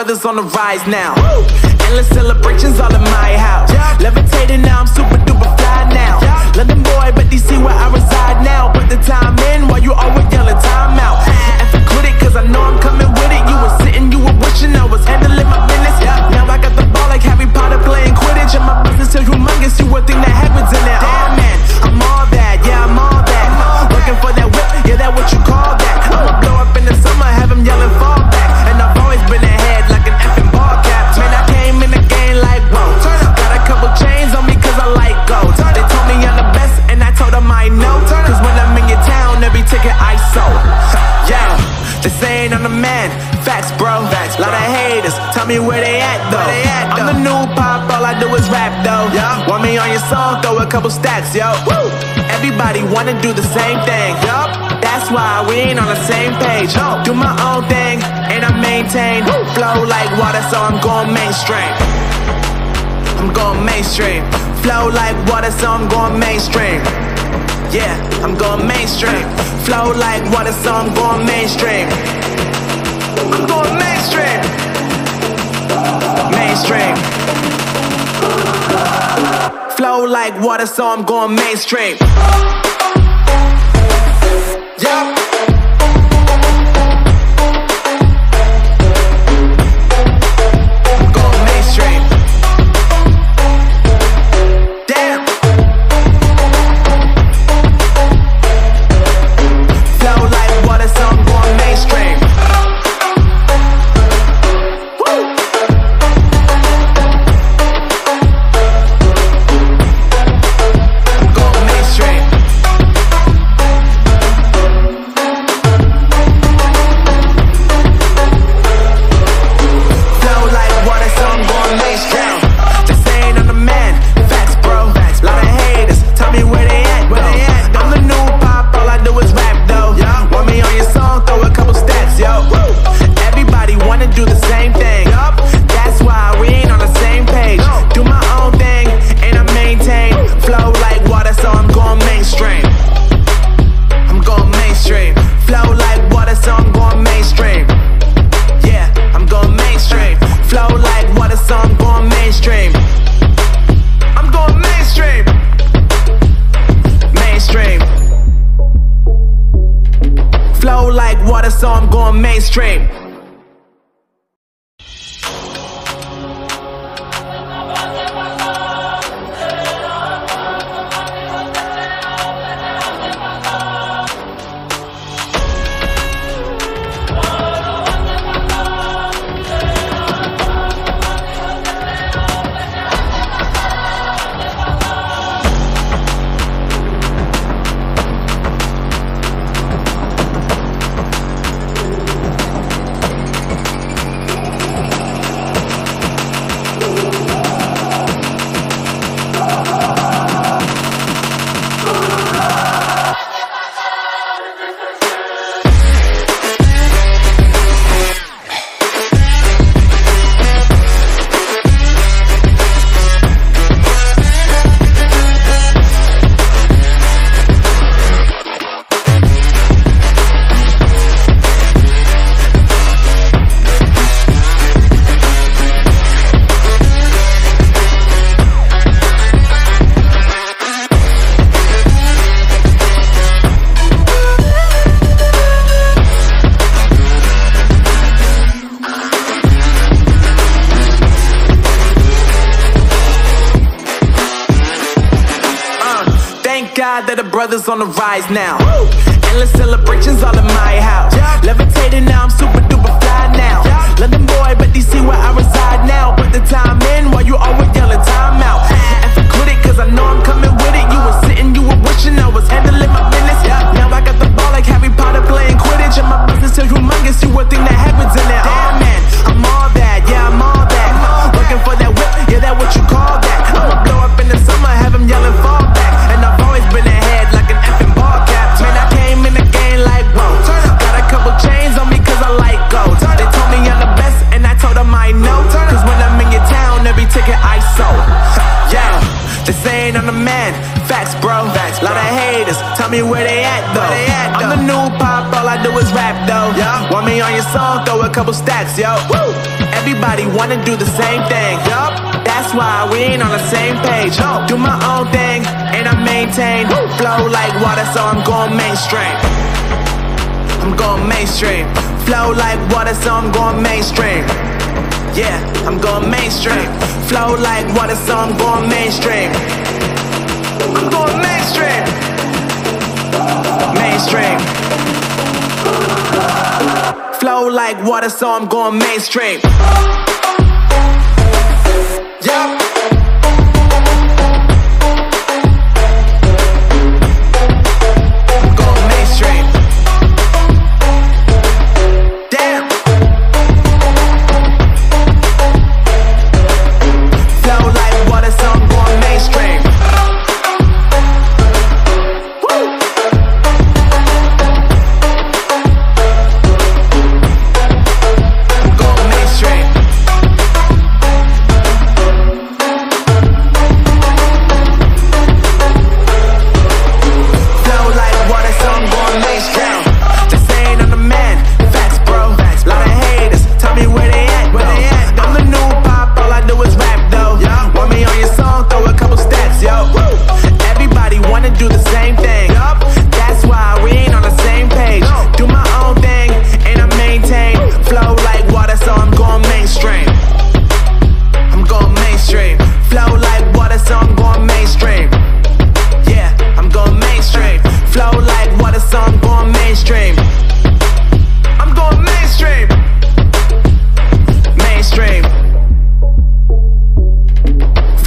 brothers on the rise now. Endless celebrations all in my house. Levitating now, I'm super duper fly now. London boy, but DC where I reside now. Put the time in while you always yelling time out. And for quit it, cause I know I'm coming with it. You were sitting, you were wishing I was handling my business. Now I got the ball like Harry Potter playing Quidditch. And my business is humongous, you would think that happens in it. Oh man, I'm all that, yeah, I'm all that. Looking for that whip, yeah, that what you call that. I'ma blow up in the summer, have him yelling fall back. And I've always been ahead like an effing ball cap. Man, I came in the game like, whoa. Got a couple chains on me cause I like gold. They told me I'm the best and I told them I know. Cause when I'm in your town, every ticket I sold. Yeah, they saying I'm the man. Facts, bro. Lot of haters, tell me where they at though. I'm the new pop, all I do is rap though. Want me on your song, throw a couple stacks, yo. Everybody wanna do the same thing. That's why we ain't on the same page. Do my own thing, and I maintain. Flow like water, so I'm going mainstream. I'm going mainstream. Flow like water, so I'm going mainstream. Yeah, I'm going mainstream. Flow like water, so I'm going mainstream. I'm going mainstream. Mainstream. Flow like water, so I'm going mainstream. Yeah. So I'm going mainstream. God that the brothers on the rise now. Endless celebrations all in my house. Levitating now, I'm super duper fly now. London boy, but DC where I reside now. Put the time in while you always yelling time out. And for quit it, cause I know I'm coming with it. You were sitting, you were wishing I was handling my business. Now I got the ball like Harry Potter playing Quidditch. And my business is humongous, you would think that happens in it. Oh man, I'm all that, yeah, I'm all that. Looking for that whip, yeah, that what you call that. I'ma blow up in the summer, have him yelling fall back. And I've always been ahead like an effing ball cap. Man, I came in the game like, whoa. Got a couple chains on me cause I like gold. They told me I'm the best and I told them I know. Cause when I'm in your town, every ticket I sold. Yeah, they saying I'm the man. Facts, bro. Lot of haters, tell me where they at though. I'm the new pop, all I do is rap though. Want me on your song, throw a couple stacks, yo. Everybody Everybody wanna do the same thing. Yup, that's why we ain't on the same page. Do my own thing and I maintain. Flow like water, so I'm going mainstream. I'm going mainstream. Flow like water, so I'm going mainstream. Yeah, I'm going mainstream. Flow like water, so I'm going mainstream. I'm going mainstream. Mainstream. Flow like water, so I'm going mainstream. Yup.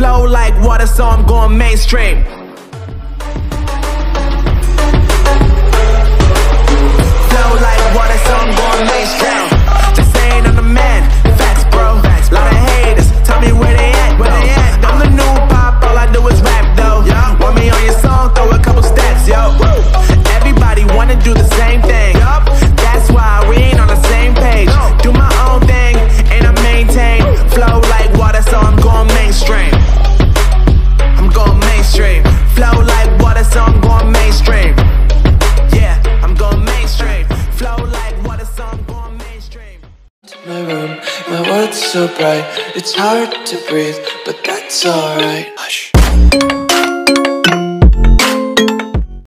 Flow like water, so I'm going mainstream. Flow like water, so I'm going mainstream. Just saying I'm the man, facts bro. Lot of haters, tell me where they at, I'm the new pop, all I do is rap though. Want me on your song, throw a couple stats, yo. Everybody wanna do the same thing. That's why we ain't on the same page. Do my own thing and I maintain. Flow like water, so I'm going mainstream. Flow like water, so I'm going mainstream. Yeah, I'm going mainstream. Flow like water, so I'm going mainstream. My room, my world's so bright, it's hard to breathe, but that's alright.